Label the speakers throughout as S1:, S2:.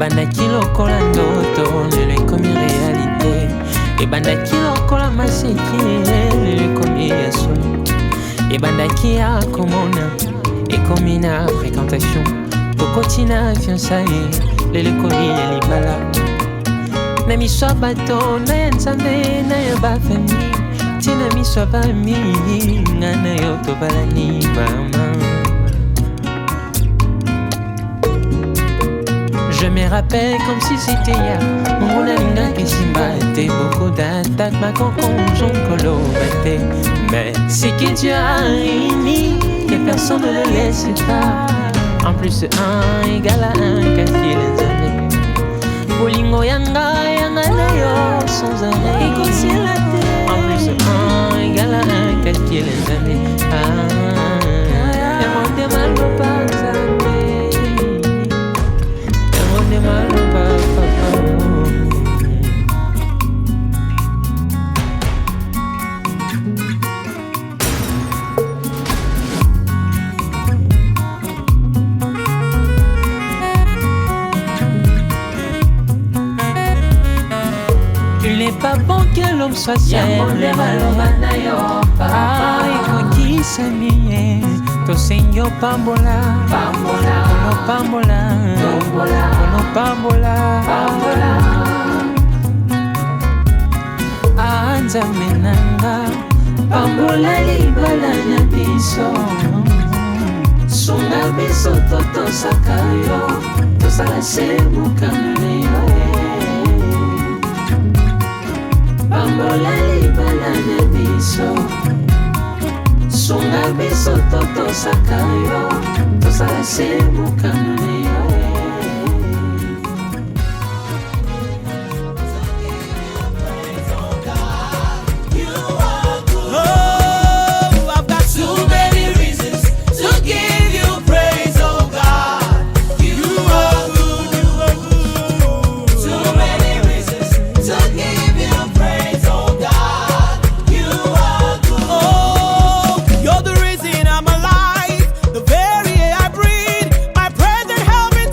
S1: ebandaki lokola ndoto lelo ekomi réalité, ebandaki lokola maseki lelo ekomi ya solo, ebandaki ya komona ekomi na fréquentation, tokoti na fiançaye lelo ekomi ya libala, na miso ya bato na ya nzambe na ya bafamille, tina miso ya bami nga na yo tobalani mama. Je me rappelle comme si c'était hier, mon alinga kisimba était beaucoup d'attaques, ma conjonction colobate, mais c'est que Dieu a réuni, que personne ne le laisse pas. En plus 1 égale à 1 calcule les années. Bolingo yanga yanga na yo sans arrêt. Et comme si la terre. En plus 1 égale à 1 calcule les années. Et mon démal va pas jamais. Et mon démal va pas. Il n'est pas bon que l'homme soit seul. Qui s'amie, to senyo pambola, ono pambola, ono pambola, anza menanga, pambola libala na biso, sunga biso toto sakayo, to sala sebu kanaleyo. Pambola libala na biso, sunga biso toto sakayo, tosala sebu kanaleyo.
S2: You're the reason I'm alive, the very air I breathe. My present help me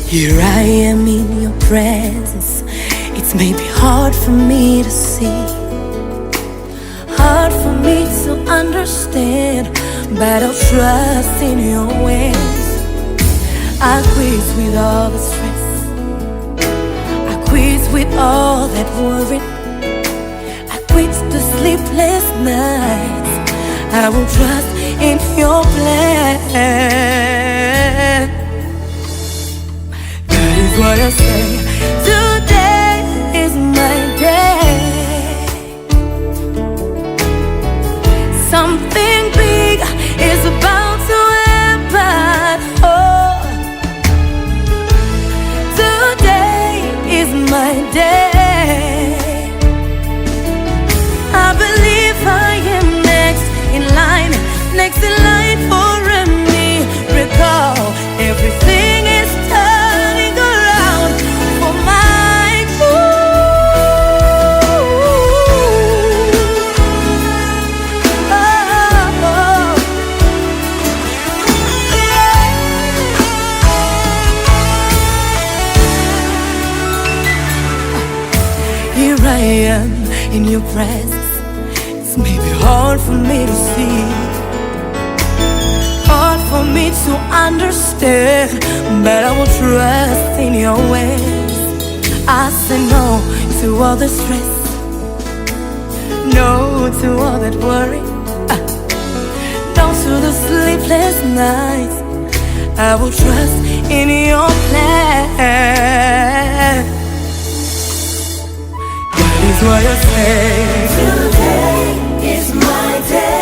S2: Here I am in your presence. It's maybe hard for me to see, hard for me to understand, but I'll trust in your ways. I quit with all the stress, I quit with all that worry, I quit the sleepless nights. I will trust in your plan. That is what I say. Today is my day. Something big is about to happen. Oh, today is my day. I believe I am next in line for a miracle. Everything is turning around for my good. Oh, yeah. Here I am in your presence. It's maybe hard for me to see, hard for me to understand, but I will trust in your ways. I say no to all the stress, no to all that worry, no to the sleepless nights. I will trust in your plan. That is what I say. Today is my day.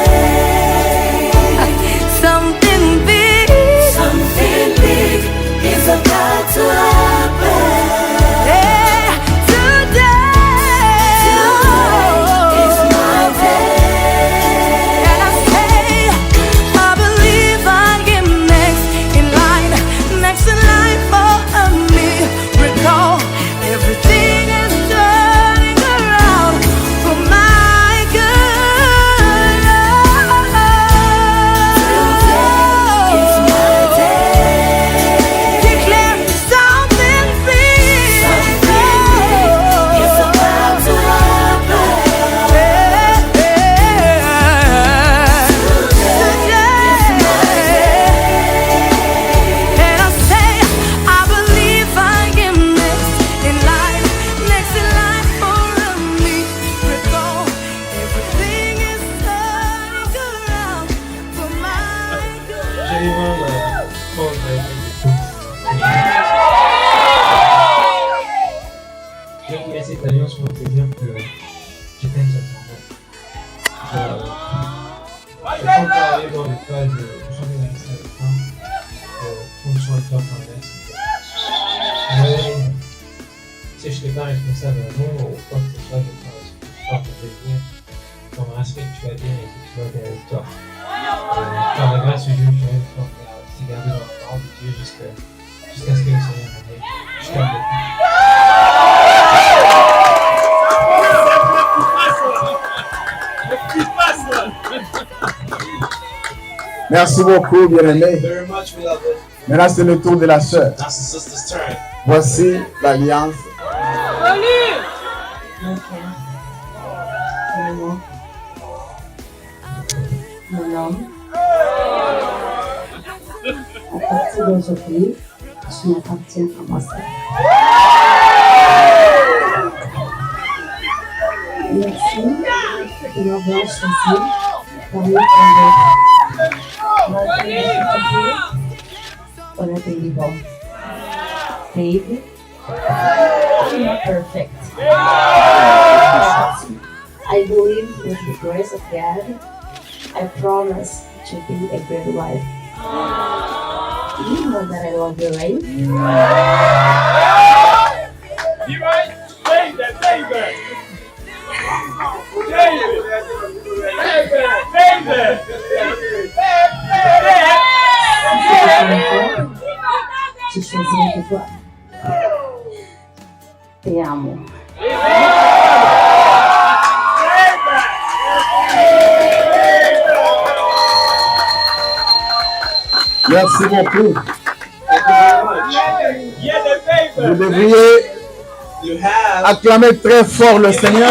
S2: Something big is about to happen. Yeah, today is my day. And I say, I believe I am next in line for a miracle. Everything is turning around for my good. Today is my day. Declare something big is about to happen. Today is my day. And I say, I believe I am next in line for a miracle. Everything is turning around for my good.
S3: J'allais voir Paul j'ai créé cette alliance pour te dire que je t'aime sincèrement. Je sens parler dans le cas de changer l'accès avec toi, prendre soin de toi quand même. Mais si je n'étais pas responsable avant ou quoi que ce soit, je ne serais pas pour devenir t'embrasserai que tu vas bien et que tu vas bien avec toi. Par la grâce de Dieu, je vais te garder dans la parole de Dieu jusqu'à ce que le Seigneur m'aide. Je t'aime beaucoup.
S4: Merci beaucoup, bien-aimé.
S5: Very much, we love it.
S4: Maintenant, c'est le tour de la sœur.
S5: That's the sister's turn.
S4: Voici l'alliance.
S6: Mon homme, à partir d'aujourd'hui, tu m'appartiens à moi seul. Merci de m'avoir choisi parmi ton autre. But I baby boy. Baby, you're not perfect. I believe with the grace of God, I promise to be a good wife. You know that I love you, right?
S7: You right? Baby, baby.
S6: Je choisirai que toi. Te amo.
S4: Merci beaucoup.
S7: Yes,
S4: Vous devriez
S5: You have
S4: acclamer très fort le Seigneur.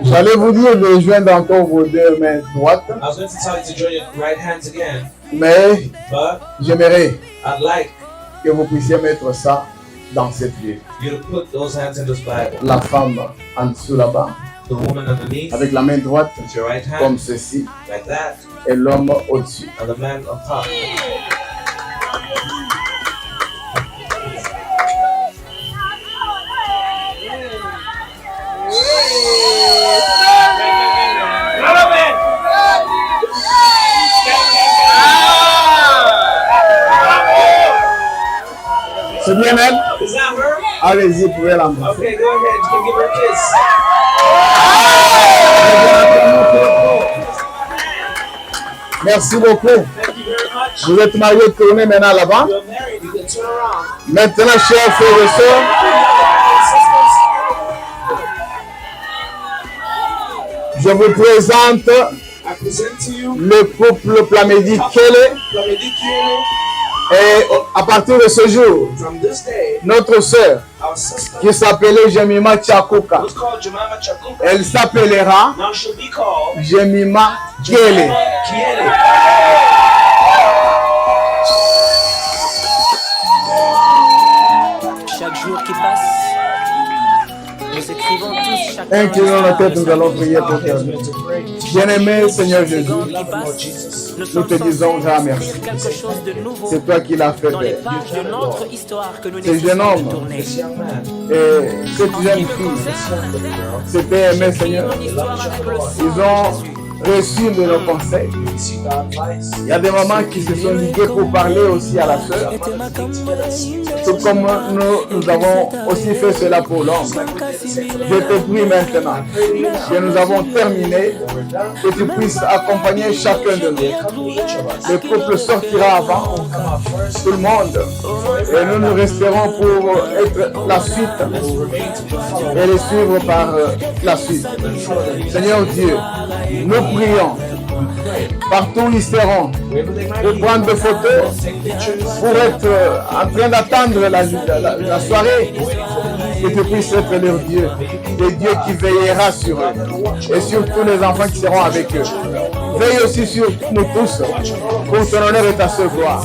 S4: J'allais vous dire de joindre encore vos deux mains droites,
S5: I was going to tell you to join your right hands again,
S4: mais
S5: but
S4: j'aimerais
S5: I'd like
S4: que vous puissiez mettre ça dans cette Bible.
S5: you to put those hands in this Bible.
S4: La femme en dessous là-bas,
S5: The woman underneath
S4: avec la main droite
S5: with your right hand,
S4: comme ceci,
S5: like that,
S4: et l'homme au-dessus.
S5: and the man on top.
S4: C'est bien elle?
S5: Is that her?
S4: Allez-y, vous pouvez l'embrasser.
S5: Okay, go ahead. You can give her a kiss.
S4: Merci beaucoup.
S5: Thank you very much.
S4: Vous êtes mariés, tournez maintenant là-bas.
S5: You're married. You can turn around.
S4: Maintenant, chers frères et sœurs, je vous présente
S5: I present to you
S4: le couple Plamedi Kele.
S5: Plamedi Kele.
S4: Et à partir de ce jour,
S5: From this day,
S4: notre sœur,
S5: our sister
S4: qui s'appelait Jemima Chakuka,
S5: was called Jemima Chakuka.
S4: elle s'appellera
S5: Now she'll be called
S4: Jemima Kele.
S5: Kiele.
S1: Chaque jour qui passe, nous écrivons tous chacun
S4: Inclinons la tête, nous allons prier pour toi. Bien-aimé Seigneur Jésus,
S1: seconde qui passe. Nous
S4: nous
S1: sommes
S4: te disons
S1: censés
S4: grand merci.
S1: écrire quelque chose de nouveau
S4: C'est toi qui l'as fait
S1: dans les
S4: faire.
S1: pages de notre histoire que nous
S4: Ce jeune
S1: nécessitons
S4: homme,
S1: de tourner.
S5: This young man,
S4: Et cette
S1: En ce
S4: jeune
S1: qui me
S4: fille,
S1: concerne,
S4: c'était aimé Seigneur.
S1: mon histoire avec le sang
S4: Ils
S1: de
S4: ont
S1: Jésus.
S4: reçu de nos conseils.
S5: you see God's lights.
S4: Il y a des mamans qui se sont liguées pour parler aussi à la sœur. Tout comme nous avons aussi fait cela pour l'homme. Je te prie maintenant que nous avons terminé, que tu puisses accompagner chacun de nous. Le couple sortira avant tout le monde et nous nous resterons pour être la suite et les suivre par la suite. Seigneur Dieu, nous prions. Partout où ils seront, pour prendre des photos, pour être en train d'attendre la soirée, que tu puisses être leur Dieu, le Dieu qui veillera sur eux et sur tous les enfants qui seront avec eux. Veille aussi sur nous tous, pour ton honneur et ta seule gloire.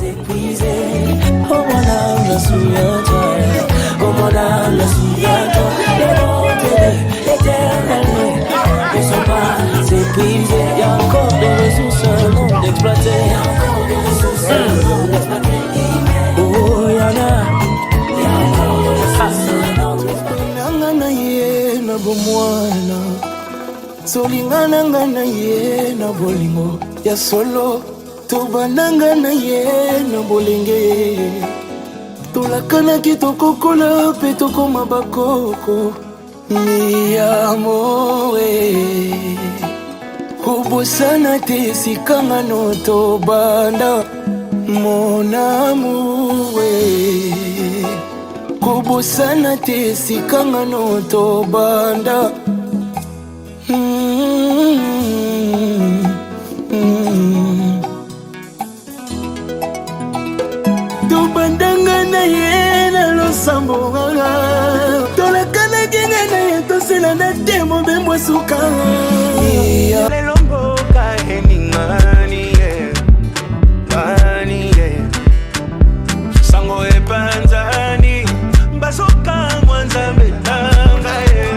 S1: Il y a encore des ressources non exploitées. Oh, yana.
S2: Nangana ye na bomwana solingana ngana ye na bolingo ya solo tobananga na ye na bolenge tolakanaki tokokola mpe tokoma bakoko mi amore kobosana te esikanga no tobanda mon amour kobosana te esikanga no tobanda tobandanga na ye na losambo tolakanaki nga na ye toselana te mobembo suka lelo mboka eningani ye ngani ye sango epanzani basoka mwanzambe nanga ye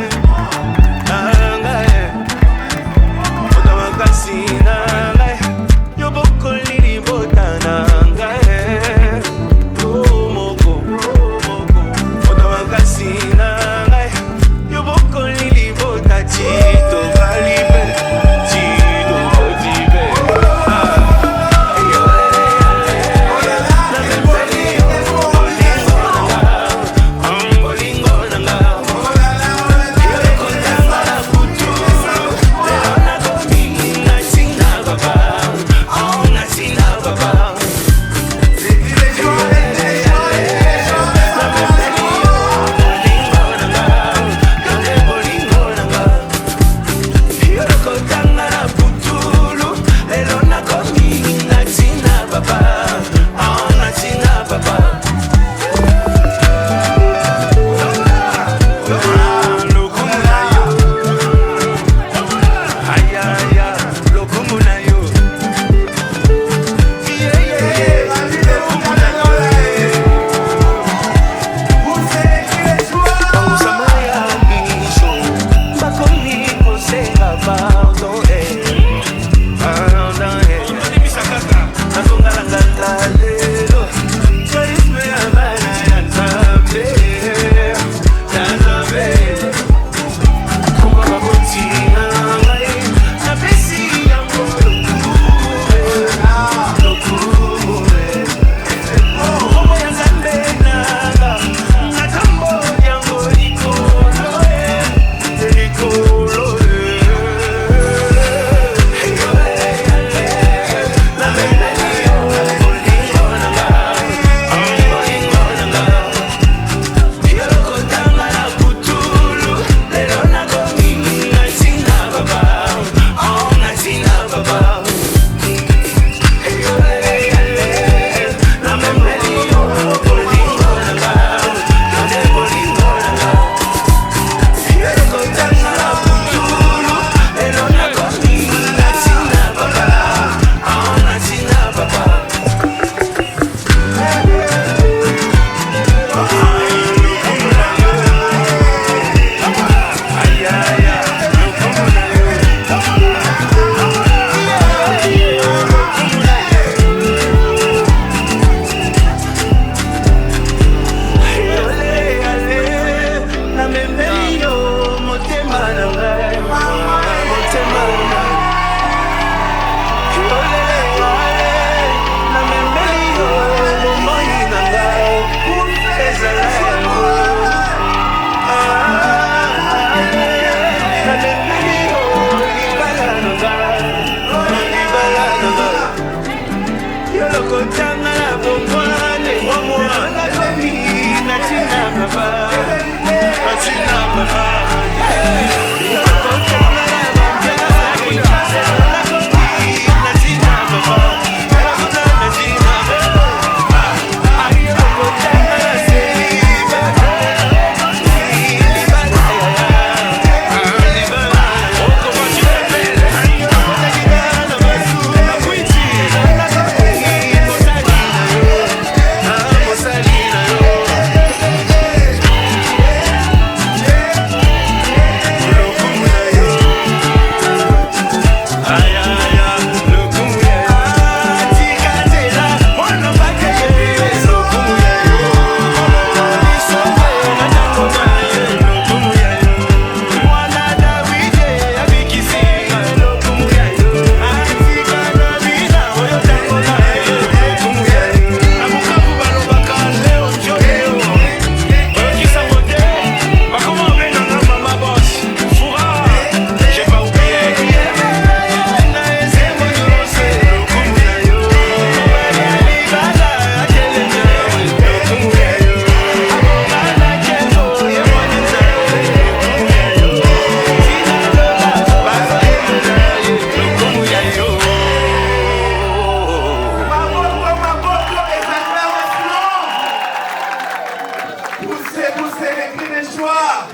S8: les cris de joie.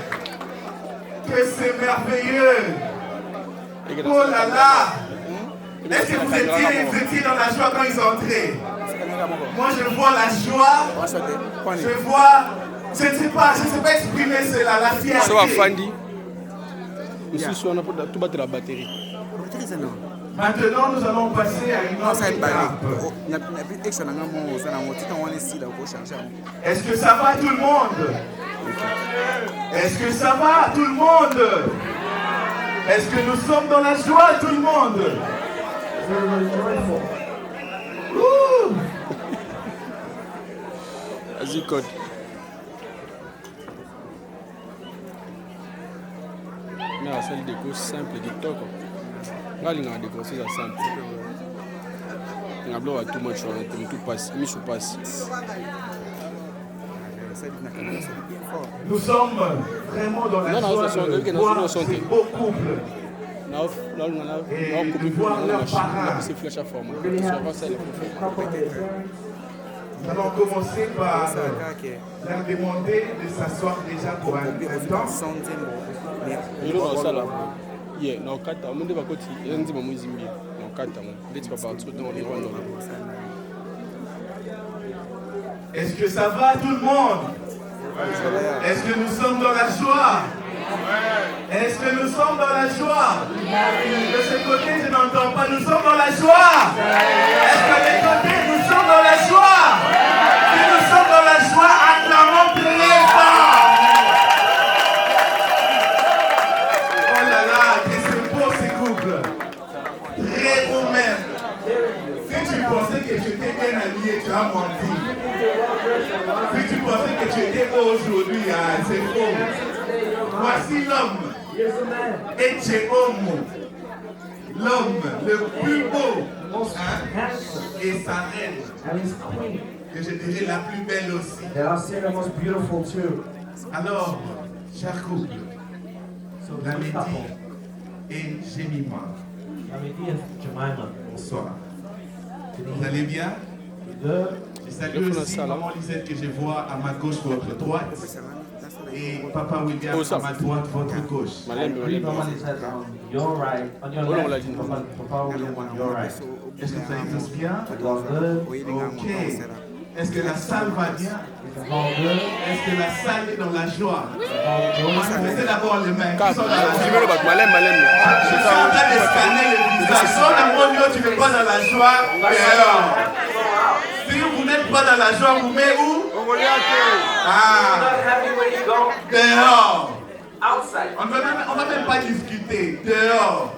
S8: Que c'est merveilleux. Oh là là. Est-ce que vous étiez dans la joie quand ils sont entrés? Moi je vois la joie. Je vois, je ne sais pas exprimer cela, la fierté. Maintenant, nous allons passer à une autre étape. Est-ce que ça va tout le monde? Est-ce que ça va tout le monde? Est-ce que nous sommes dans la joie tout le monde?
S9: Vas-y, code. Mais la salle de déco simple du top. Là, il y a des déco, c'est simple. Il y a tout much, tout passe, Michou passe.
S8: Nous sommes vraiment dans la joie de voir ces beaux couples. Et de voir leurs parents. Nous allons commencer par leur demander de s'asseoir déjà pour un temps. Est-ce que ça va tout le monde? Est-ce que nous sommes dans la joie? Est-ce que nous sommes dans la joie? De ce côté, je n'entends pas. Nous sommes dans la joie. Est-ce que de l'autre côté, nous sommes dans la joie? Si nous sommes dans la joie, acclamons très fort. Oh là là, que c'est beau ces couples. Très beau même. Si tu pensais que tu étais bien habillé, tu as menti. Si tu pensais que tu étais beau aujourd'hui, c'est faux. Voici l'homme, Etchehomo, l'homme le plus beau, et sa reine, que je dirais la plus belle aussi. Alors, chers couples, Lamedi et Jemima, bonsoir. Vous allez bien? Je salue aussi maman Lisette que je vois à ma gauche, votre droite. Et Papa William à ma droite, votre gauche. Est-ce que vous allez tous bien? Ok. Est-ce que la salle va bien? Est-ce que la salle est dans la joie? Mettez d'abord les mains. Je suis en train de scanner le visage. Sans la monio, tu n'es pas dans la joie. Si vous n'êtes pas dans la joie, vous mettez où? Dehors. On ne va même pas discuter. Dehors.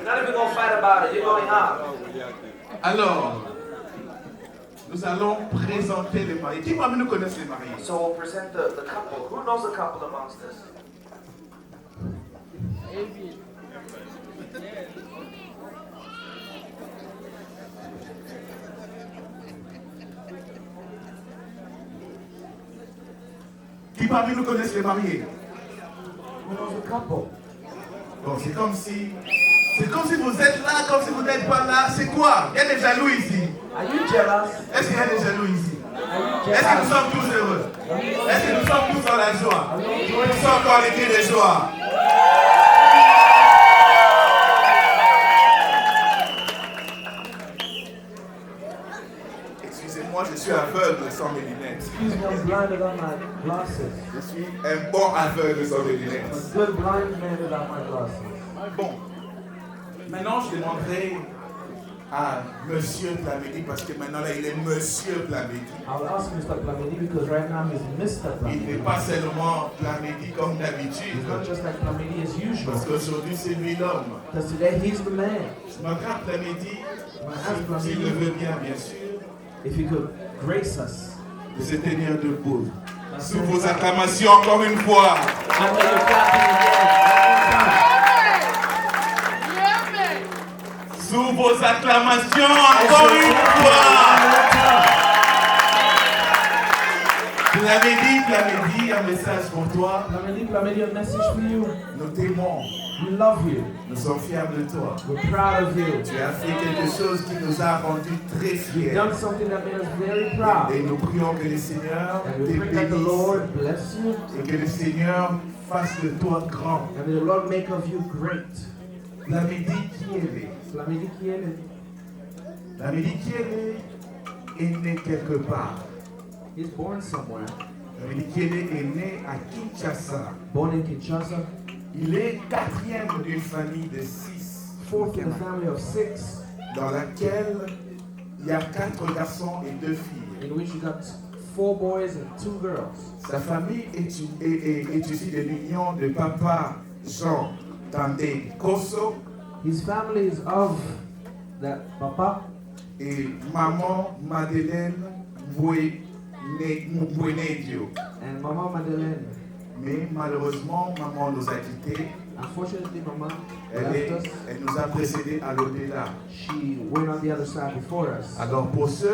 S8: Alors, nous allons présenter les mariés. Qui parmi nous connaît les mariés?
S5: So we'll present the couple. Who knows the couple amongst us?
S8: Qui parmi nous connaissent les mariés?
S5: Who knows the couple?
S8: Bon, c'est comme si vous êtes là, comme si vous n'êtes pas là. C'est quoi? Il y a des jaloux ici.
S5: Are you jealous?
S8: Est-ce qu'il y a des jaloux ici? Est-ce que nous sommes tous heureux? Est-ce que nous sommes tous dans la joie? Nous sommes encore les cris de joie. Excusez-moi, je suis aveugle sans mes lunettes. Je suis un bon aveugle sans mes lunettes. Bon, maintenant je demanderai à Monsieur Plamedi parce que maintenant là il est Monsieur Plamedi. Il n'est pas seulement Plamedi comme d'habitude. Parce qu'aujourd'hui c'est lui l'homme. Notre Plamedi, s'il le veut bien sûr, de se tenir debout. Sous vos acclamations encore une fois. Sous vos acclamations encore une fois. Plamedi, un message pour toi.
S5: Plamedi, a message for you.
S8: Nous t'aimons.
S5: We love you.
S8: Nous sommes fiers de toi.
S5: We're proud of you.
S8: Tu as fait quelque chose qui nous a rendus très
S5: You've
S8: fiers.
S5: done something that made us very proud.
S8: Et nous prions que le Seigneur
S5: And
S8: te
S5: we pray that the
S8: bénisse
S5: Lord bless you.
S8: et que le Seigneur fasse de toi grand.
S5: And the Lord make of you great.
S8: Plamedi Kiele.
S5: Plamedi Kiele.
S8: Plamedi Kiele est né quelque part.
S5: He's born somewhere.
S8: Plamedi Kiele est né à Kinshasa.
S5: Born in Kinshasa.
S8: Il est quatrième d'une famille de 6.
S5: Fourth in a family of 6.
S8: Dans laquelle il y a 4 garçons et 2 filles.
S5: In which you got 4 boys and 2 girls.
S8: Sa famille est issue de l'union de papa Jean Tandé Kosso.
S5: His family is of that papa
S8: et maman Madeleine Mbouenedio.
S5: and Mama Madeleine.
S8: Mais malheureusement, maman nous a quittés.
S5: Unfortunately, Mama left us.
S8: Elle nous a précédés à l'au-delà.
S5: She went on the other side before us.
S8: Alors pour ce,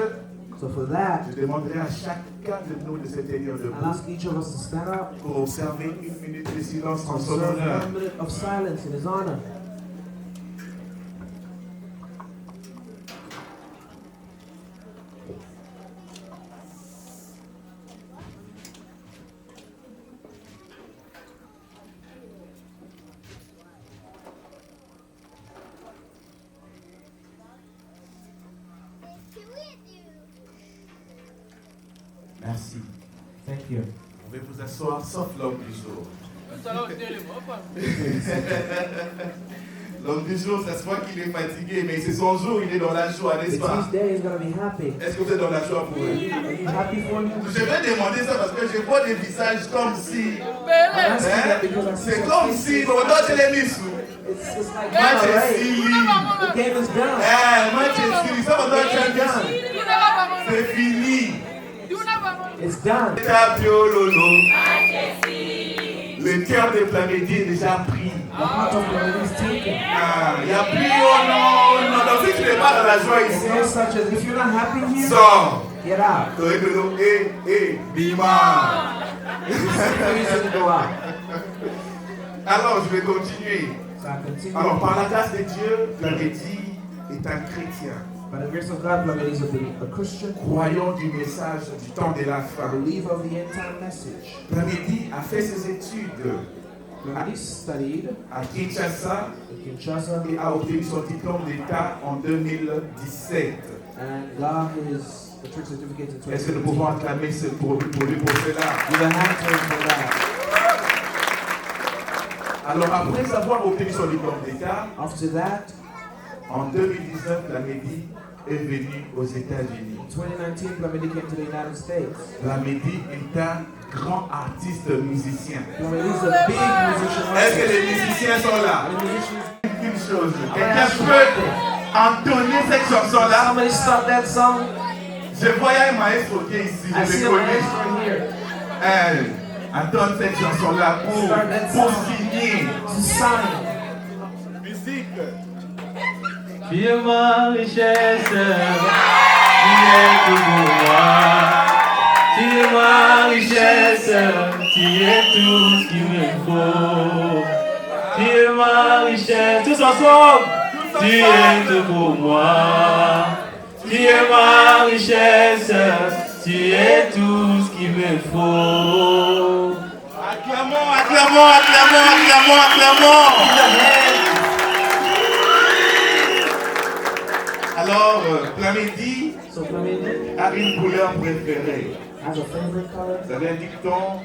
S5: So for that,
S8: je demanderai à chacun de nous de se tenir
S5: I'll
S8: debout
S5: ask each of us to stand up
S8: pour observer 1 minute de silence en son
S5: observe
S8: honneur.
S5: 1 minute of silence in his honor.
S8: Merci.
S5: Thank you.
S8: Vous pouvez vous asseoir sauf l'homme du jour. L'homme du jour, ça se voit qu'il est fatigué, mais c'est son jour, il est dans la joie, n'est-ce
S5: It's
S8: pas?
S5: his day, he's gonna be happy.
S8: Est-ce que vous êtes dans la joie pour eux?
S5: Are you happy for him?
S8: Je vais demander ça parce que je vois des visages comme si.
S5: I'm asking that because I see
S8: C'est
S5: some
S8: comme
S5: faces.
S8: si. Bon, toi, tu l'as mis sous.
S5: It's like,
S8: Match
S5: all
S8: est
S5: right,
S8: fini.
S5: the game is done.
S8: Match est fini. Ça, maintenant, tu as
S5: It's
S8: mis.
S5: done.
S8: C'est fini.
S5: It's done.
S8: Le cœur de Plamedi est déjà pris.
S5: The heart of God is taken.
S8: Il n'y a plus oh non, non, non, si tu n'es pas dans la joie
S5: It's
S8: ici,
S5: no such as if you're not happy here,
S8: sors.
S5: get out.
S8: Tu aurais que nous, bima.
S5: There's no reason to go out.
S8: Alors, je vais continuer.
S5: So I continue.
S8: Alors, par la grâce de Dieu, Plamedi est un chrétien.
S5: By the grace of God, Plamedi is a Christian.
S8: Croyant du message du temps de la
S5: I
S8: fin.
S5: believe of the end time message.
S8: Plamedi a fait ses études
S5: Plamedi studied
S8: à Kinshasa
S5: in Kinshasa
S8: et a obtenu son diplôme d'État en 2017.
S5: and got his church certificate in
S8: Est-ce que nous
S5: 2017.
S8: pouvons acclamer pour lui pour cela?
S5: Give a hand to him for that.
S8: Alors, après avoir obtenu son diplôme d'État,
S5: After that,
S8: en 2019, Plamedi est venu aux États-Unis.
S5: in 2019, Plamedi came to the United States.
S8: Plamedi est un grand artiste musicien.
S5: Plamedi is a big musician.
S8: Est-ce que les musiciens sont là?
S5: And the musicians,
S8: Une chose, quelqu'un peut entonner cette chanson-là?
S5: somebody stop that song.
S8: Je voyais un maestro qui est ici,
S5: I
S8: je
S5: see
S8: le
S5: a
S8: connais.
S5: maestro here.
S8: Entonne cette chanson-là pour signer.
S5: To sign.
S8: Musique.
S1: Tu es ma richesse, tu es tout pour moi. Tu es ma richesse, tu es tout ce qu'il me faut. Tu es ma richesse, tous ensemble. Tu es tout pour moi. Tu es ma richesse, tu es tout ce qu'il me faut.
S8: Acclamons, acclamons, acclamons, acclamons, acclamons. Alors, Plamedi
S5: So Plamedi
S8: a une couleur préférée.
S5: has a favorite color.
S8: Vous avez un dicton,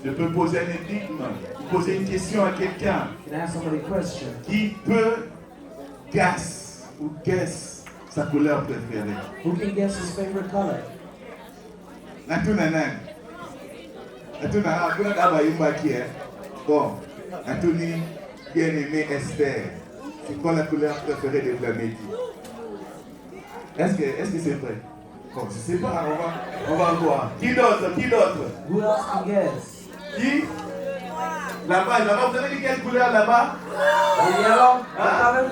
S8: je peux poser un énigme, poser une question à quelqu'un
S5: Can I ask somebody a question?
S8: qui peut guess ou guess sa couleur préférée.
S5: Who can guess his favorite color?
S8: Natuna, kuna kaba yumba qui est. Bon, Anthony, bien aimé Esther, c'est quoi la couleur préférée de Plamedi? Est-ce que c'est vrai? Bon, je sais pas, on va voir. Qui d'autre?
S5: Who else can guess?
S8: Qui? Là-bas, vous avez dit quelle couleur là-bas?
S5: The yellow color?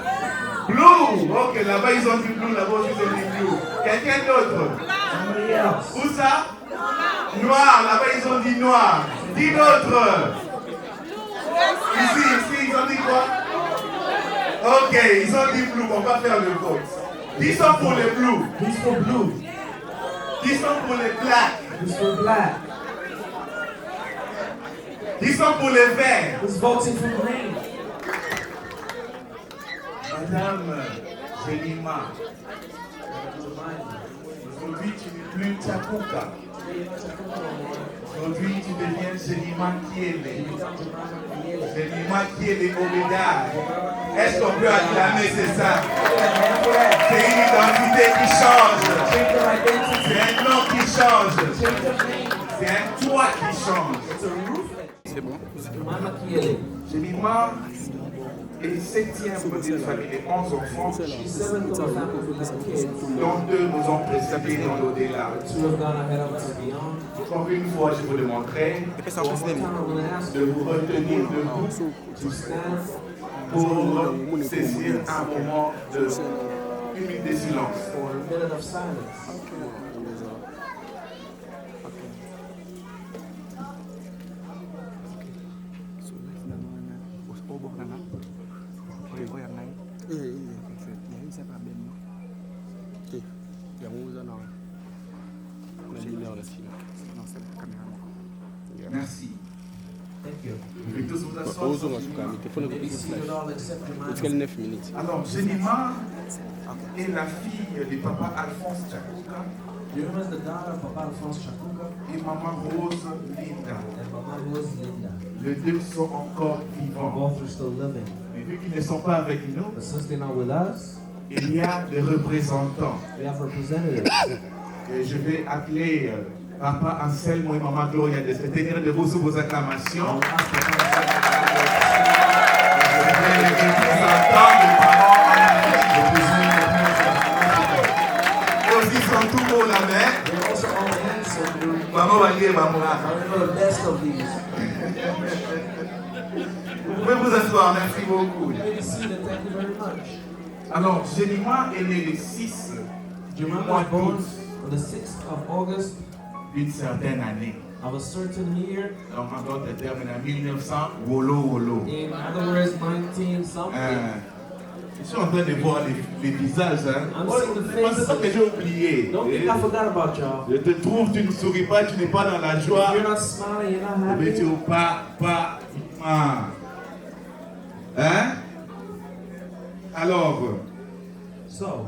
S8: Blue! Ok, là-bas ils ont dit blue, là-bas aussi ils ont dit blue. Quelqu'un d'autre?
S5: Somebody else.
S8: Où ça? Noir, là-bas ils ont dit noir. Dis d'autres. Ici, ils ont dit quoi? Ok, ils ont dit blue, on va faire le vote. 10 sont pour les blue.
S5: 10 for blue.
S8: 10 sont pour les black.
S5: 10 for black.
S8: 10 sont pour les verts.
S5: Who's voting for green?
S8: Madame Zelima, aujourd'hui tu n'es plus Tchakuka. Aujourd'hui tu deviens Zelima Kiele. Zelima Kiele Obeda. Est-ce qu'on peut acclamer, c'est ça? C'est une identité qui change. C'est un nom qui change. C'est un toi qui change.
S9: C'est bon.
S8: Zelima est 7e d'une famille de 11 enfants, dont 2 nous ont précédés dans l'au-delà. Encore une fois, je vous demanderai de vous retenir debout pour saisir un moment de 1 minute de silence. Merci.
S5: Thank you.
S8: Vous pouvez tous vous asseoir. Alors, Zelima est la fille du papa Alphonse Tchakuka
S5: Zelima is the daughter of Papa Alphonse Tchakuka
S8: et maman Rose Linda.
S5: and Mama Rose Linda.
S8: Les deux sont encore vivants.
S5: Both are still living.
S8: Mais vu qu'ils ne sont pas avec nous,
S5: But since they're not with us,
S8: il y a des représentants.
S5: we have representatives.
S8: Et je vais appeler Papa Anselmo et Maman Gloria de se tenir debout sous vos acclamations. Les représentants des parents en Afrique. Et aussi sont tout haut la main.
S5: They're also all handsome.
S8: Maman Walier, Maman.
S5: I know the best of these.
S8: Vous pouvez vous asseoir, merci beaucoup.
S5: Thank you very much.
S8: Alors, Zelima est né le 6 du
S5: Jemima
S8: mois
S5: was born
S8: d'août
S5: on the 6th of August
S8: d'une certaine année.
S5: of a certain year.
S8: Donc, en d'autres termes, en 1900, Wolo Wolo.
S5: In other words, 19 something.
S8: Je suis en train de voir les visages. Hein.
S5: I'm
S8: Oh,
S5: seeing the
S8: c'est pas ça que j'ai oublié.
S5: Don't think I forgot about y'all.
S8: Je te trouve, tu ne souris pas, tu n'es pas dans la joie.
S5: You're not smiling, you're not
S8: Mais
S5: happy.
S8: tu pas. Hein? Alors,
S5: So,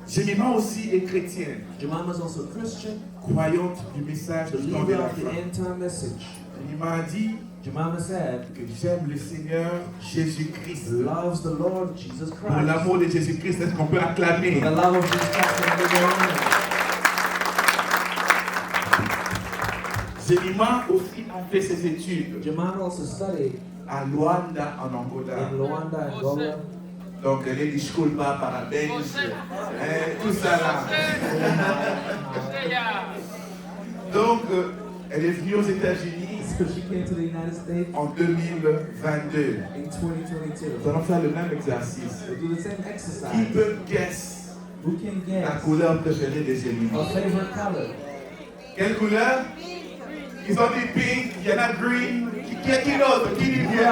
S8: Zelima aussi est chrétienne,
S5: Jemima is also a Christian,
S8: croyante du message du temps de
S5: believer
S8: la
S5: of the
S8: fin.
S5: end time message.
S8: Zelima a dit
S5: Jemima said,
S8: que j'aime le Seigneur Jésus-Christ.
S5: loves the Lord Jesus
S8: Pour
S5: Christ.
S8: l'amour de Jésus-Christ, est-ce qu'on peut acclamer?
S5: For the love of Jesus Christ and the Lord.
S8: Zelima aussi a fait ses études
S5: Jemima also studied
S8: à Luanda, en Angola.
S5: in Luanda, Angola.
S8: Donc, elle est du school bar parabène, tout ça là. Donc, elle est venue aux États-Unis
S5: So she came to the United States
S8: en 2022.
S5: in 2022.
S8: Nous allons faire le même exercice.
S5: We'll do the same
S8: Qui
S5: exercise.
S8: peut guess
S5: Who can
S8: la
S5: guess
S8: couleur préférée des
S5: a
S8: Zelima?
S5: favorite color?
S8: Quelle couleur? Ils ont dit pink, il y en a green. Qui d'autre? Qui dit mieux?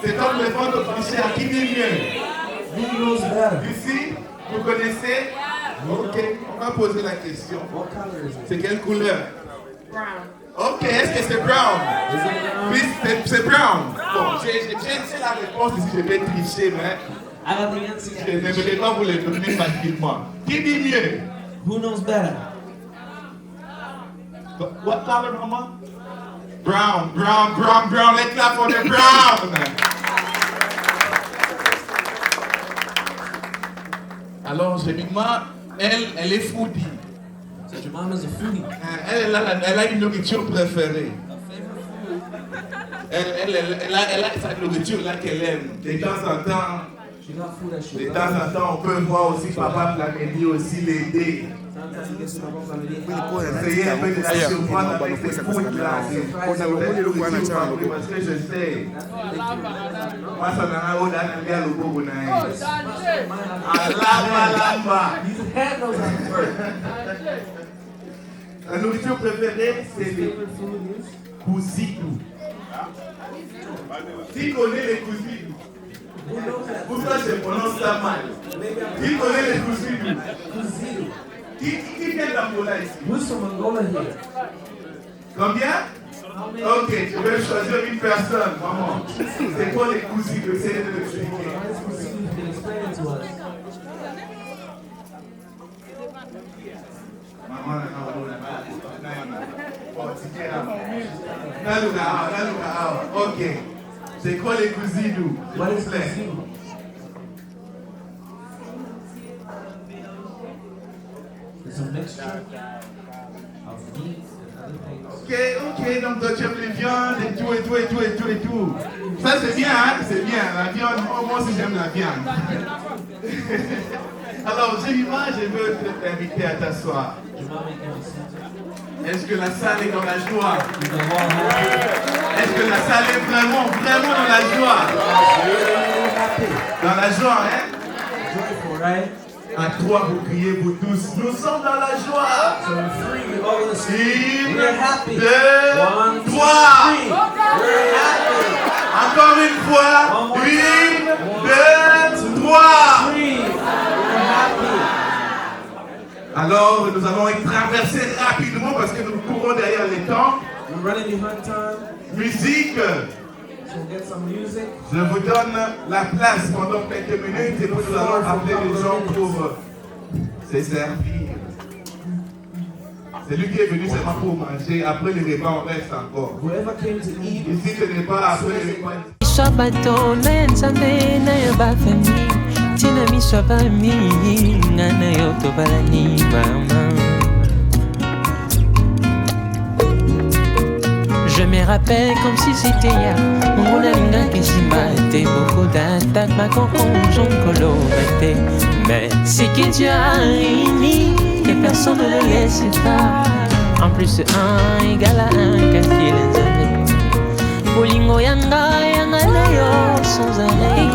S8: C'est comme les ventes aux enchères. Qui dit mieux?
S5: Who knows better?
S8: Ici, vous connaissez? Ok, on va poser la question.
S5: What color is it?
S8: C'est quelle couleur? Ok, est-ce que c'est brown?
S5: Is it brown?
S8: Oui, c'est brown. Bon, j'ai la réponse ici, je vais tricher, mais
S5: I got the answer.
S8: je n'aimerais pas vous les donner facilement. Qui dit mieux?
S5: Who knows better?
S8: What color, maman? Brown, brown, brown, brown. Let's clap for the brown. Alors, Jemima, elle est foodie.
S5: So Jemima is a foodie.
S8: Elle a une nourriture préférée. Elle a sa nourriture là qu'elle aime. De temps en temps,
S5: She got food that she
S8: de
S5: loves.
S8: temps en temps, on peut voir aussi Papa Flamélie aussi l'aider.
S5: Sometimes he gets to know family.
S8: Essayez un peu de la surprendre avec ses food là. Parce que je sais. Moi, ça n'a pas d'aller à l'eau pour
S5: His hand knows how to work.
S8: La nourriture préférée, c'est les coussidou. Qui connaît les coussidou? Pourquoi je prononce ça mal? Qui connaît les coussidou? Qui vient d'Angola ici? Combien? Ok, je vais choisir une personne, maman. C'est quoi les coussidou? Essayez de l'expliquer. Ok. C'est quoi les coussidou?
S5: What is coussidou? It's a mixture of meat and other things.
S8: Ok, donc toi tu aimes les viandes et tout. Ça c'est bien, hein? C'est bien, la viande, moi aussi j'aime la viande. Alors, Jemima, je veux t'inviter à t'asseoir. Est-ce que la salle est dans la joie? Est-ce que la salle est vraiment dans la joie? Dans la joie, hein? À trois, vous criez, vous tous. Nous sommes dans la joie. Une, deux, trois. Encore une fois. Une, deux, trois. Alors, nous allons traverser rapidement parce que nous courons derrière les temps. Musique. Je vous donne la place pendant quelques minutes et nous allons appeler les gens pour se servir. C'est lui qui est venu seulement pour manger. Après le repas, on reste encore. Ici, ce n'est pas après le repas.
S1: Je me rappelle comme si c'était hier. Mon alinga kishima était beaucoup d'attaques, ma conclusion colorée. Mais c'est que Dieu a réuni et personne ne le laisse pas. En plus, 1 égale à 1, calcule les années. Bolingo yanga nayo sans arrêt.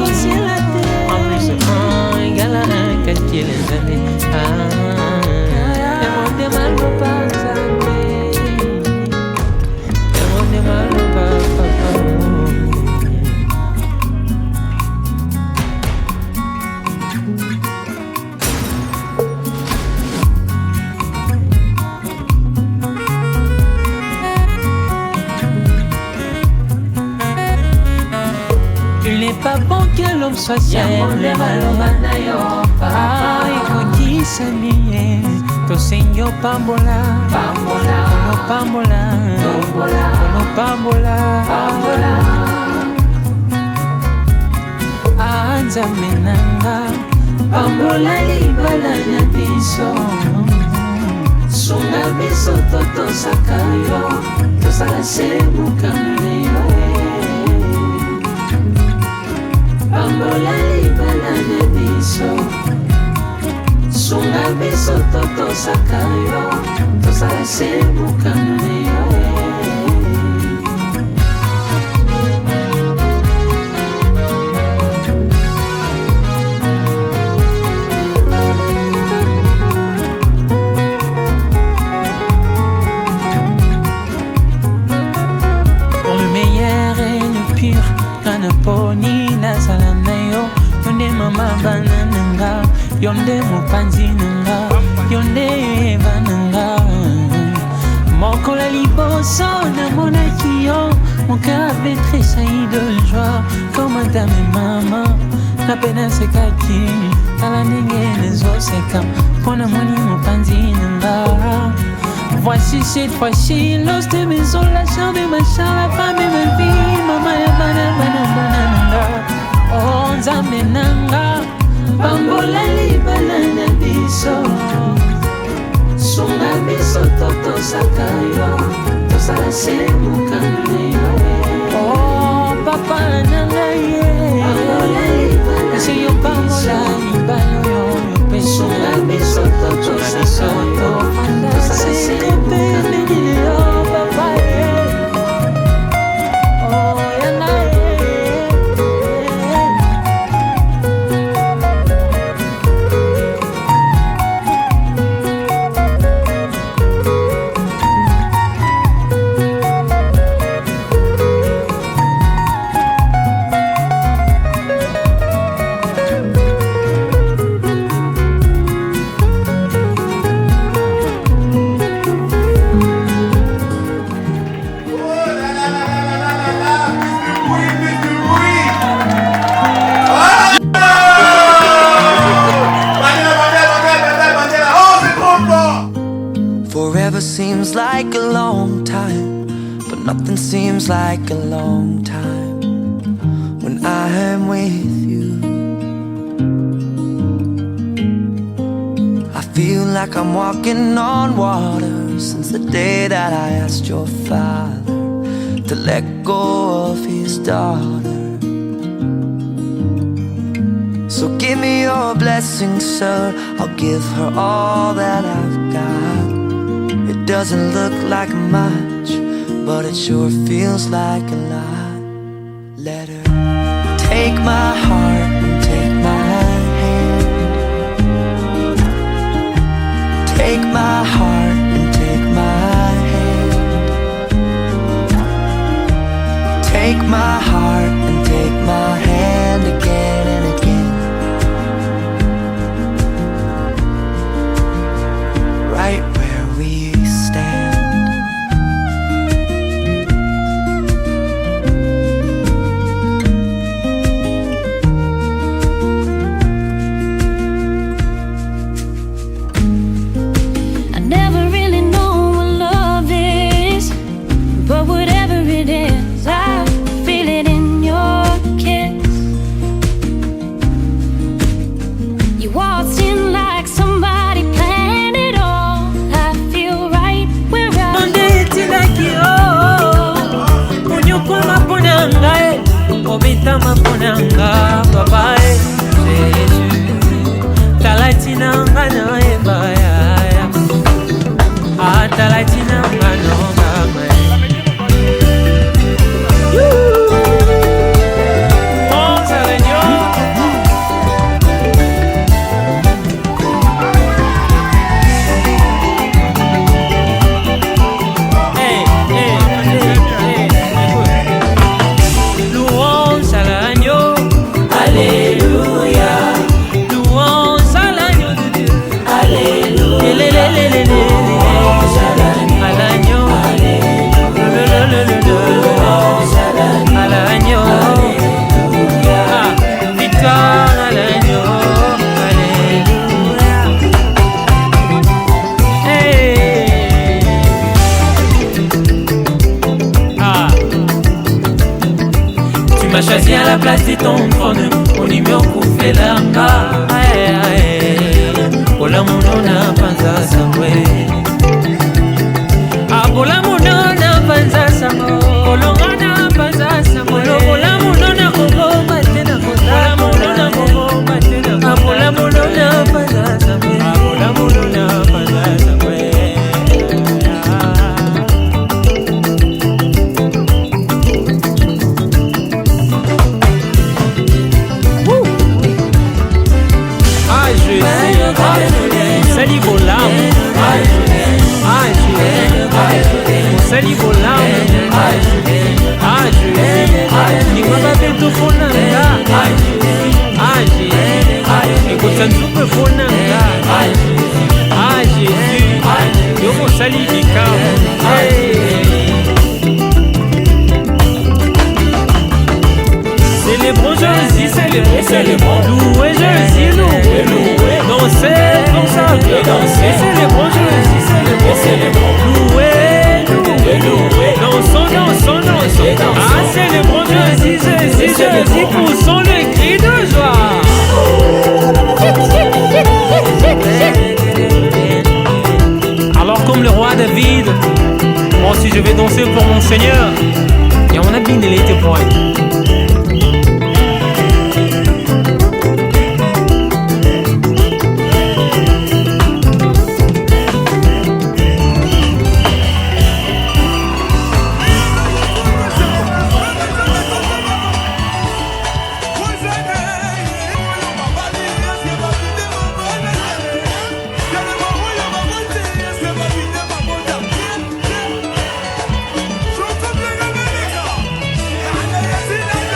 S1: En plus, 1 égale à 1, calcule les années. Et mon démal ne pas jamais. Il n'est pas bon que l'homme soit seul. Ah, écoute, Samié, to senyo pambola, pambola, pambola. Anza menanga, pambola libala na biso. Sunga biso toto sakayo, to sala sebuka meyo. Pambola libala na biso. Sunga biso toto sakayo, to sala sebuka meyo. Poni na salanayo, yonde mama banananga, yonde mupanzi nanga, yonde bananga. Mokola liboso na monakio, mon cœur avait tressailli de joie, comme madame et maman. La peine c'est kaki, à la nenge les os c'est comme, pour na moni mupanzi nanga. Voici cette fois-ci, l'os de maison, la chair de ma chair, la femme et ma vie, maman et banana. Oh, nzamenanga, pambola libala na biso. Sunga biso toto sakayo, to sala sebuka meyo. Oh, papa nanga ye, pambola libala na biso. Pambola libala yo peso. Sunga biso toto sakayo, to sala sebuka meyo, papa ye.
S10: Forever seems like a long time, but nothing seems like a long time when I am with you. I feel like I'm walking on water since the day that I asked your father to let go of his daughter. So give me your blessing, sir. I'll give her all that I've got. It doesn't look like much, but it sure feels like a lot. Let her take my heart and take my hand. Take my heart and take my hand. Take my heart and take my hand again and again. Right where we stand.
S11: I never really know what love is, but whatever it is, I feel it in your kiss. You waltzed in like somebody planned it all. I feel right where I
S1: Obitama ponanga babae Jésus Talatina ngana ebaya Talatina ngana ngama Oh Seigneur choisi à la place de ton trône, on y met au couvert l'anga. Ola monona panza samwe. Abola monona panza samwe. Olongana panza samwe. Ola monona kogo matena koza. Ola monona kogo matena. Abola monona panza samwe. Abola monona panza samwe. Sali volam, sali volam, ni kwamba betu fonanga, ekutanzupe fonanga, Jésus, yomo sali bikam. Célébrons Jésus, célébrons, louez Jésus, louez, dansez pour sa vie, dansez, célébrons Jésus, célébrons, louez, dansons, ah, célébrons Jésus, poussons le cri de joie. Alors comme le roi David, moi aussi je vais danser pour mon Seigneur, et on a bien les témoins.
S8: America.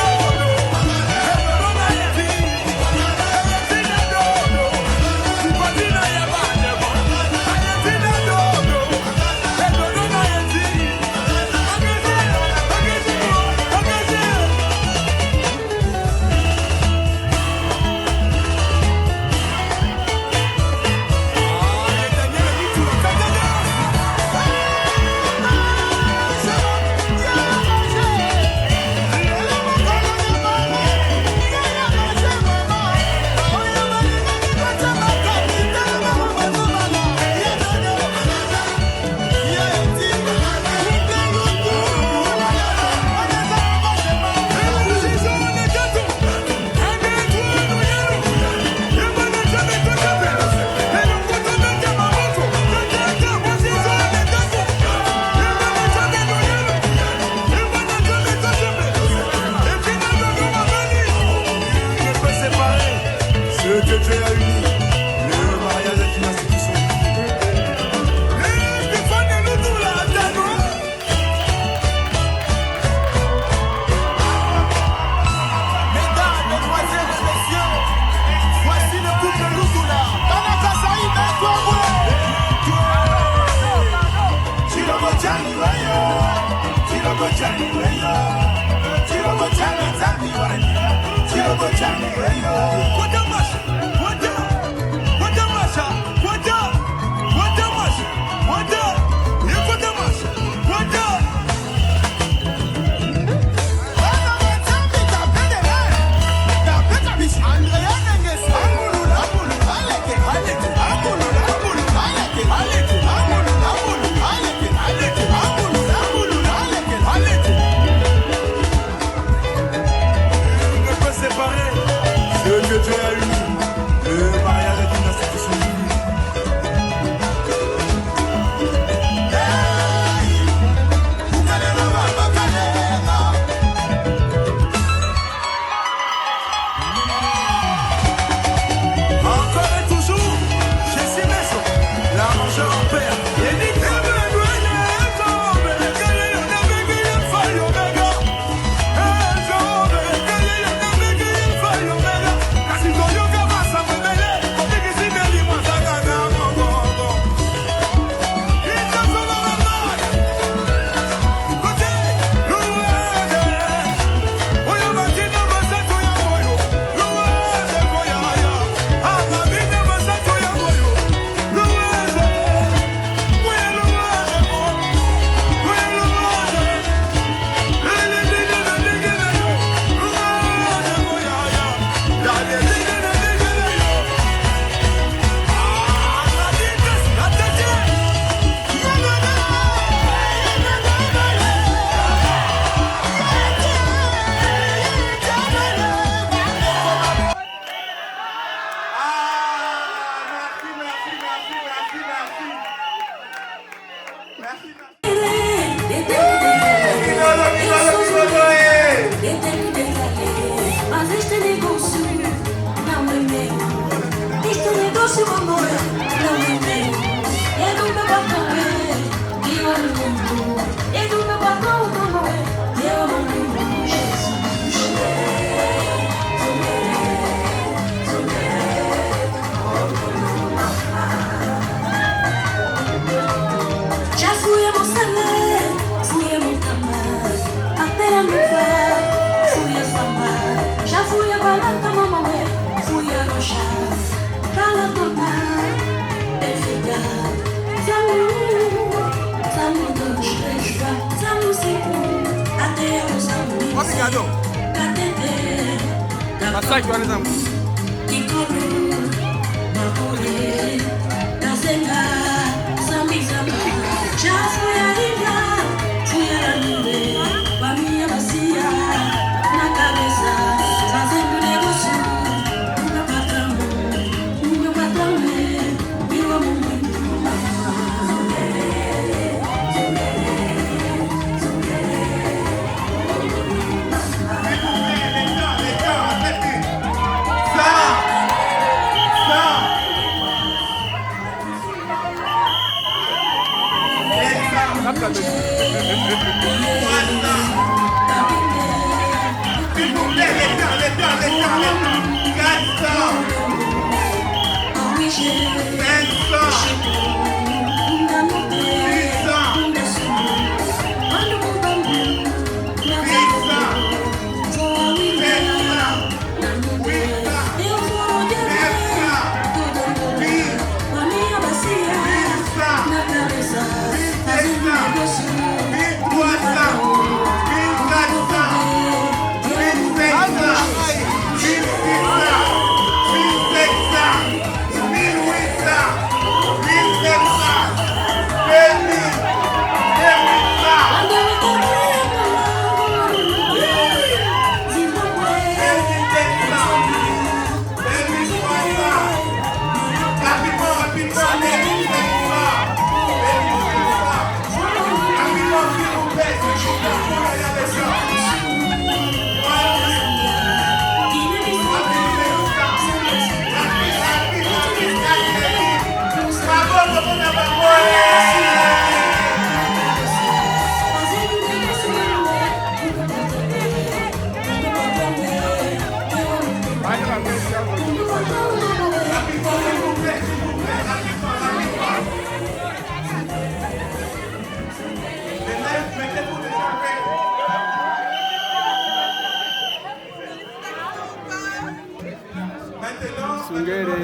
S9: Sungere.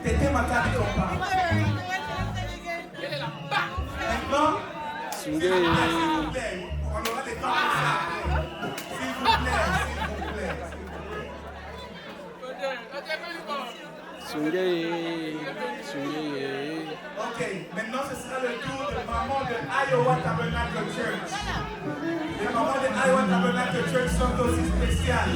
S8: T'étais ma carte de pas. Maintenant,
S9: Sungere.
S8: on aura des temps pour ça. S'il vous plaît.
S9: Sungere.
S8: Ok, maintenant ce sera le tour de maman de Iowa Tabernacle Church. Les mamans de Iowa Tabernacle Church sont aussi spéciales.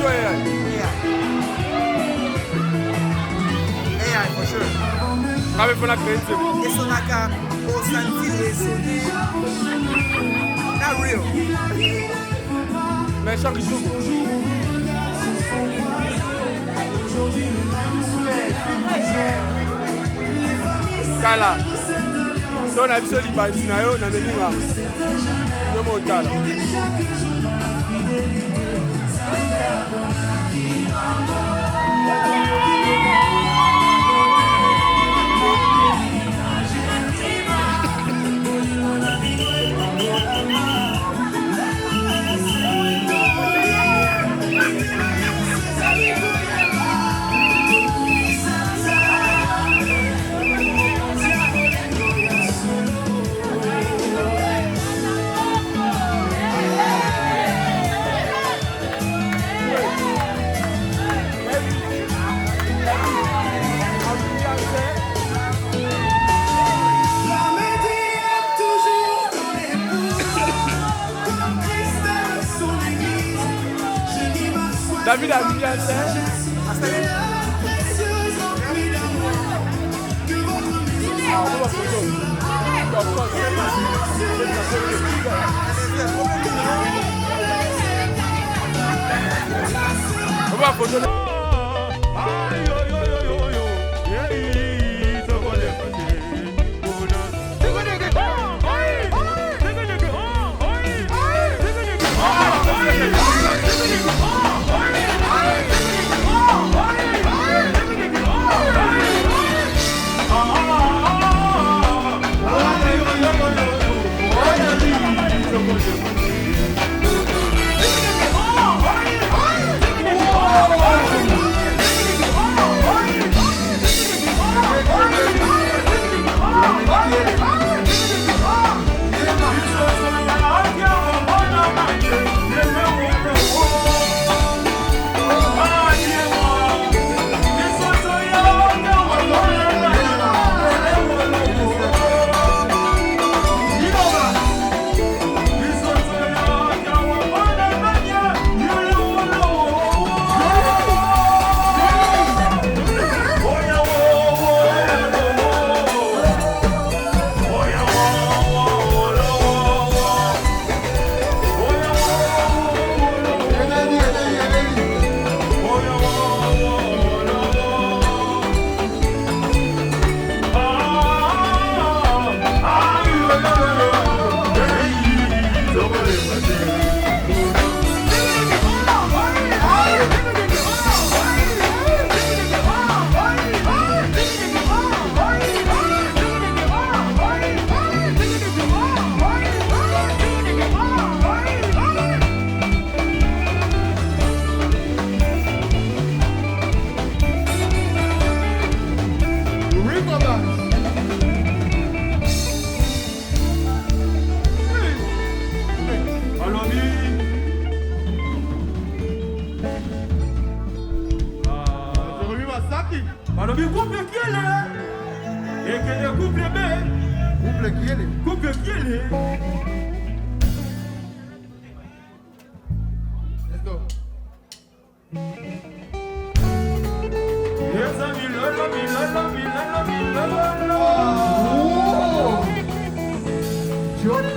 S12: AI for sure.
S9: Kami funa creative.
S12: It's like a not real.
S9: Mais chaque jour. Kala. So na biso libanzi na yo na melinga. Yo montala. David a mis en scène. On va photo.
S7: Balobi couple qui est là. Et que le couple est bien. Couple qui est là. Couple qui est là. Let's go. Yes, I'm in love. Johnny.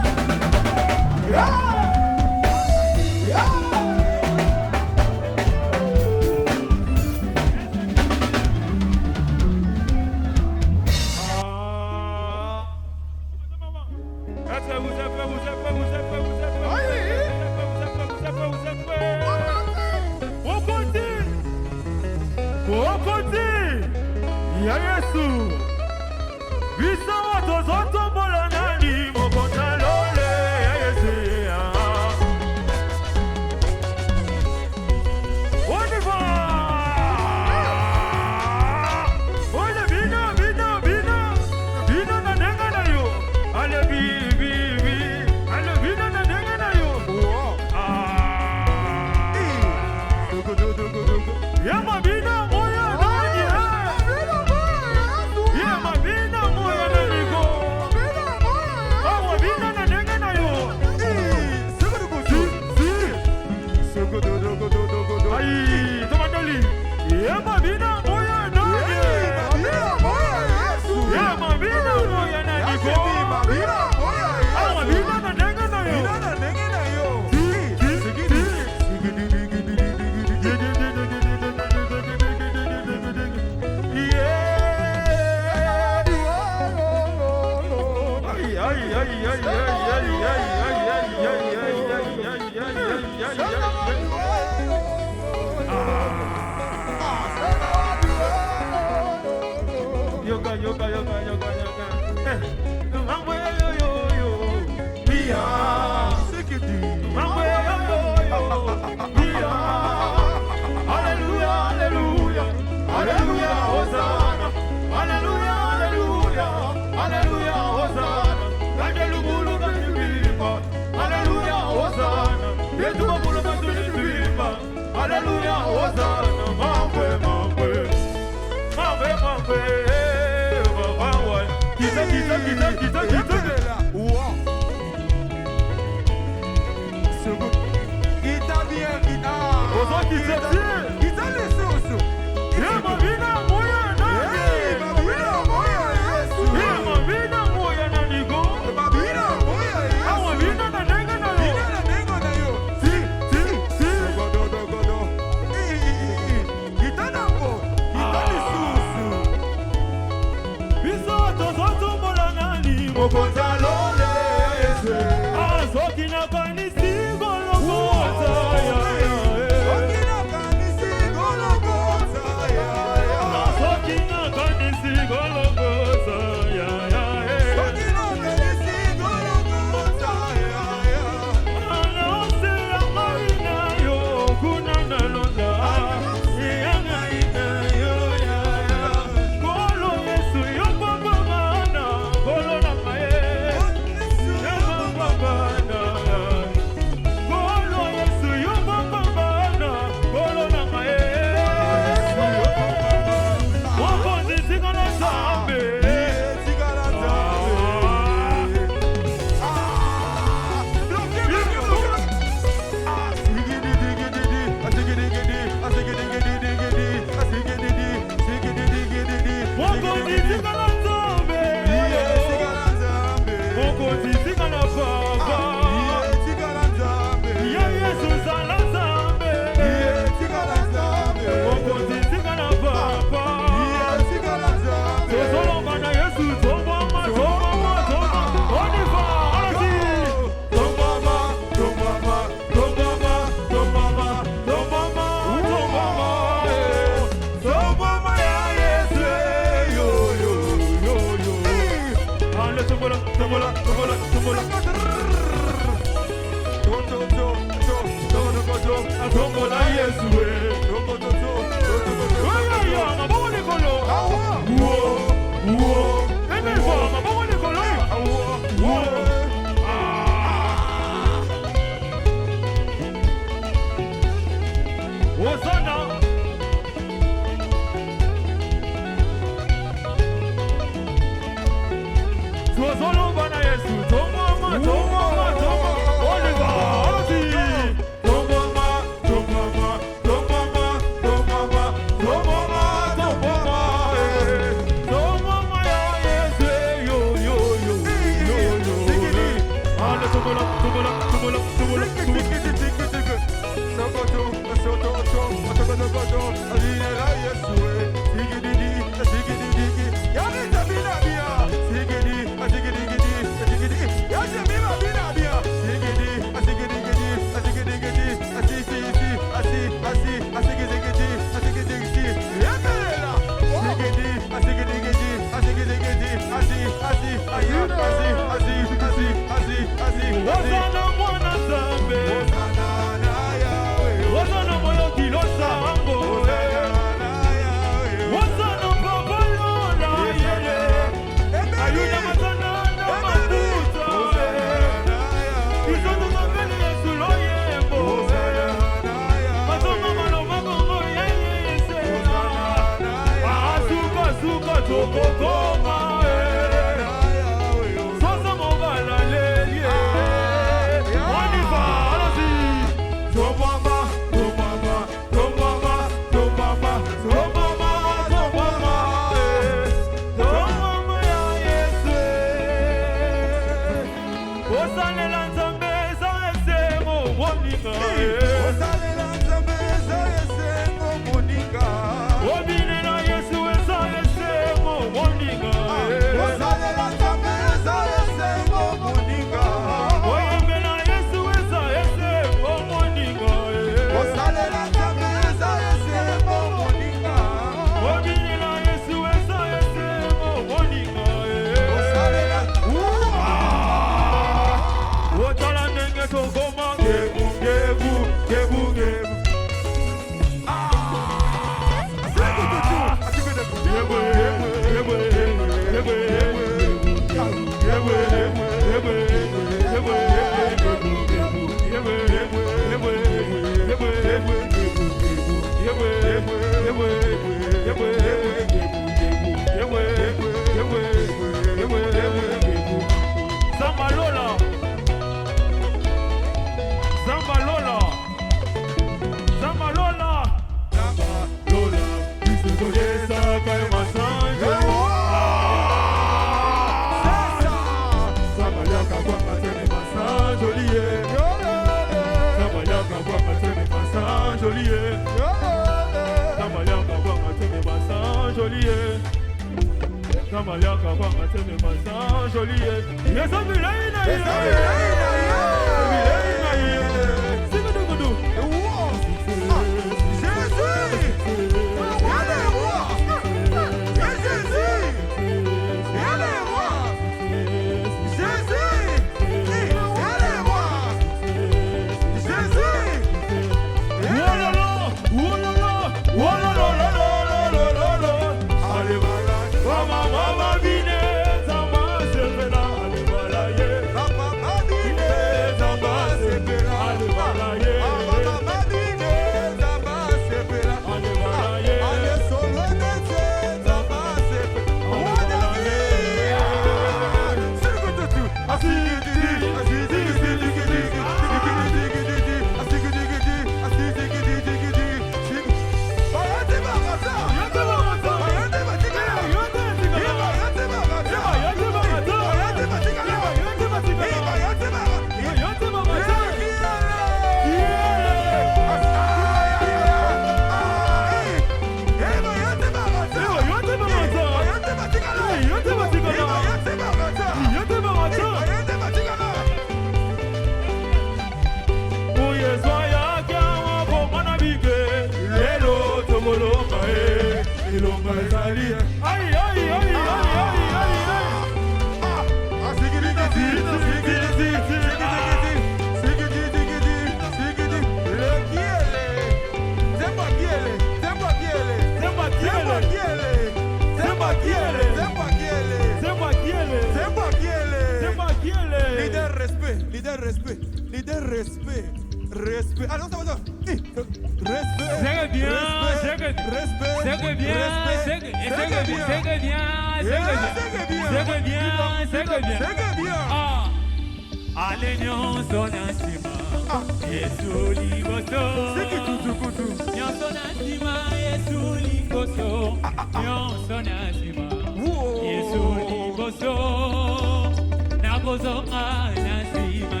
S13: Nagozo anasima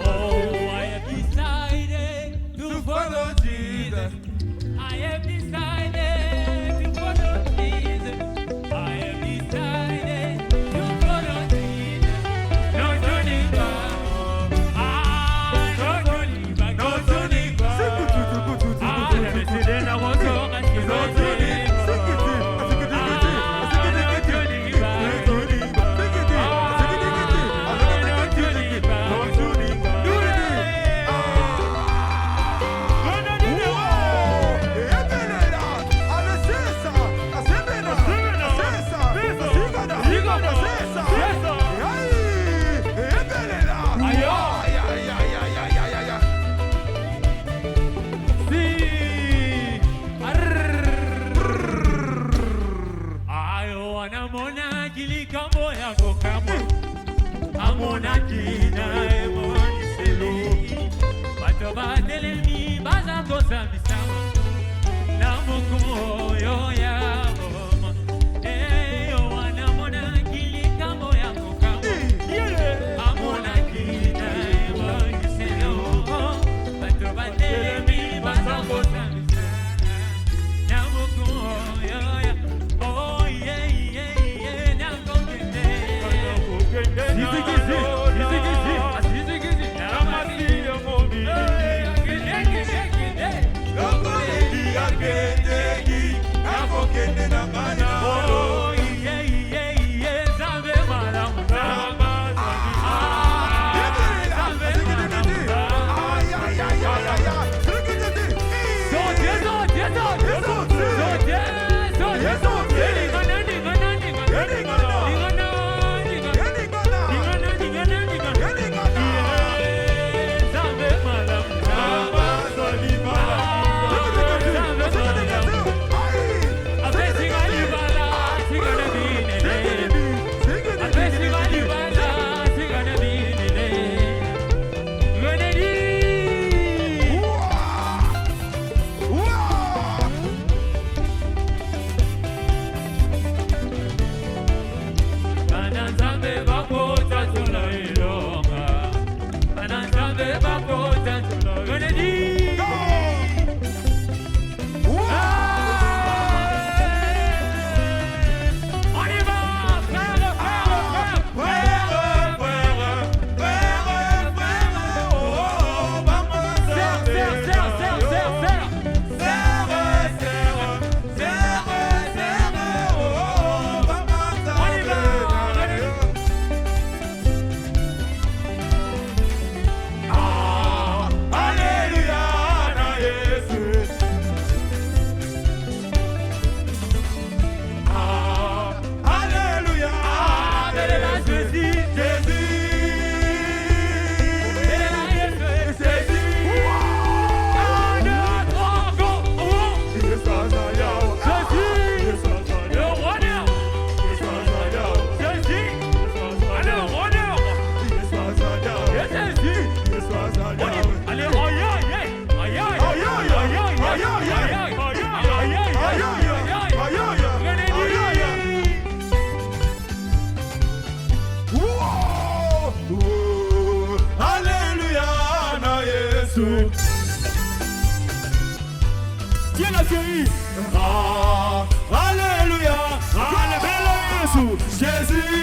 S13: Oh, I have decided to follow Jesus. I have decided to follow Jesus. I have decided to follow Jesus. No turning back. No turning back. No turning back. Let me see then I want to ask you. No turning back. Amona kina emoni seli bato batele mi baza kosa misama na moko yo ya mama yo wana mona kili kambo ya kokamo amona kina emoni seli bato batele mi baza kosa misama na moko yo ya oh yeah na kokende
S7: Alléluia, Alléluia, Jésus, Jésus,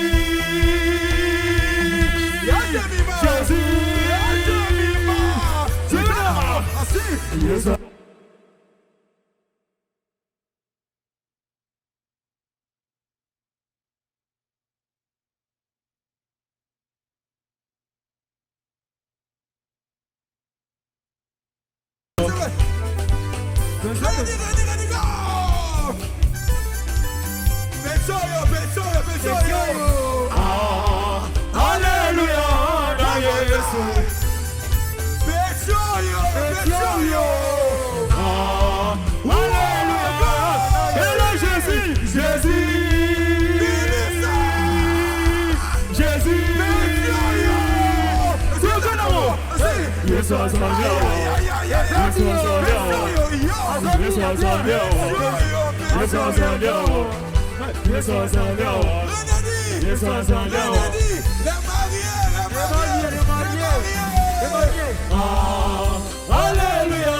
S7: Alléluia,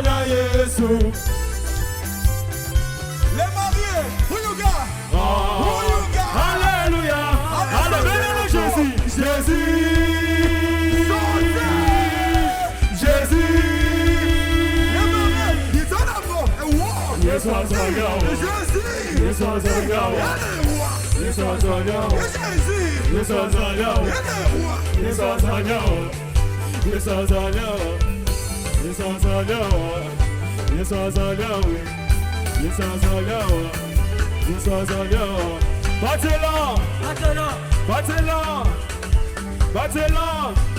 S7: na Yesu. Les mariés, who you got? Who you got? Alléluia, Alléluia, Jésus, Jésus, Jésus. Les mariés, ils sont là-bas. Yes, I'm Jésus. Yes, I'm Yes, I'm Jésus. Yes, I'm Yes, I'm Yes, I'm Yes, I'm Yes, I'm Yes, I'm Yes, I'm